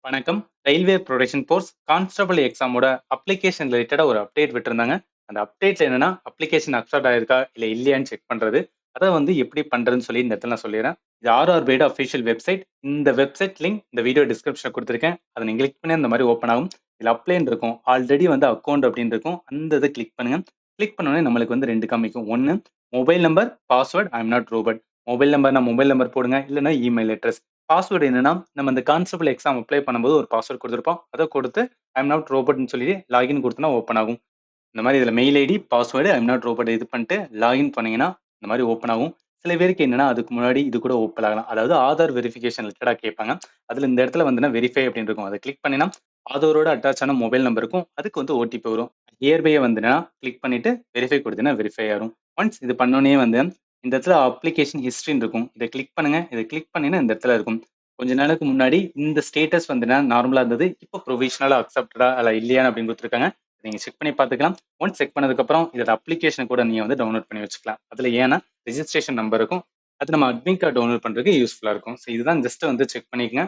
வணக்கம். Railway protection force constable எக்ஸாமோட application ரிலேட்டடா ஒரு அப்டேட் விட்டிருந்தாங்க. அந்த அப்டேட்ல என்னன்னா, அப்ளிகேஷன் அக்செப்ட் ஆயிருக்கா, இல்ல இல்லையான்னு செக் பண்றது. அத வந்து எப்படி பண்றதுன்னு சொல்லி இந்த இடத்துல நான் சொல்லிர்றேன். இது ஆர்ஆர்பியோட அஃபிஷியல் வெப்சைட். இந்த வெப்சைட் லிங்க் இந்த வீடியோ டிஸ்கிரிப்ஷன்ல குடுத்திருக்கேன். அத நீங்க கிளிக் பண்ணி அந்த மாரி ஓப்பன் ஆகும். இதுல அப்ளைன்னு இருக்கும். ஆல்ரெடி வந்து அக்கவுண்ட் அப்படின்னு இருக்கும். அந்த இத கிளிக் பண்ணுங்க. கிளிக் பண்ண உடனே நம்மளுக்கு வந்து 2 காமிக்கும். 1 mobile number, password I am not robot. Mobile நம்பர்னா மொபைல் நம்பர் போடுங்க. இல்லன்னா இமெயில் அட்ரஸ். பாஸ்வேர்ட் என்னன்னா, நம்ம இந்த கான்ஸ்டபிள் எக்ஸாம் அப்ளை பண்ணும்போது ஒரு பாஸ்வேர்ட் குடுத்திருப்போம். அத குடுத்து ஐ அம் நாட் ரோபோட்ன்னு சொல்லி லாகின் குடுத்தோம்னா ஓப்பன் ஆகும். இந்த மாரி இதுல mail ID, password I am not robot இது பண்ணிட்டு லாகின் பண்ணீங்கன்னா, இந்த மாரி ஓப்பன் ஆகும். சில பேருக்கு என்னன்னா, அதுக்கு முன்னாடி இது கூட ஓப்பன் ஆகலாம். அதாவது ஆதார் வெரிஃபிகேஷன் ரிலேட்டடா கேட்பாங்க. அதுல இந்த இடத்துல வந்துனா வெரிஃபை அப்படின்னு இருக்கும். அத கிளிக் பண்ணினா, ஆதாரோட அட்டாச் ஆன மொபைல் நம்பர் இருக்கும். அதுக்கு வந்து ஓடிபி வரும். நியர் பை வந்துனா கிளிக் பண்ணிட்டு வெரிஃபை குடுத்தீங்கன்னா வெரிஃபை ஆயிரும். ஒன்ஸ் இது பண்ணோனே வந்து இந்த இடத்துல அப்ளிகேஷன் ஹிஸ்டரின்னு இருக்கும். இத கிளிக் பண்ணுங்க. இத கிளிக் பண்ணீங்கன்னா இந்த இடத்துல இருக்கும். கொஞ்ச நாளுக்கு முன்னாடி இந்த ஸ்டேட்டஸ் வந்துனா நார்மலா இருந்தது. இப்ப புரோவிஷனலா அக்செப்டடா அல்ல இல்லையா அப்படின்னு குடுத்துருக்காங்க. நீங்க செக் பண்ணி பார்த்துக்கலாம். ஒன்ஸ் செக் பண்ணதுக்கு அப்புறம் இதோட அப்ளிகேஷன் கூட நீங்க வந்து டவுன்லோட் பண்ணி வச்சுக்கலாம். அதுல ஏன்னா ரெஜிஸ்ட்ரேஷன் நம்பர் இருக்கும். அது நம்ம அட்மிட் கார்டு டவுன்லோட் பண்றதுக்கு யூஸ்ஃபுல்லா இருக்கும். இதுதான் ஜஸ்ட் வந்து செக் பண்ணிக்கங்க.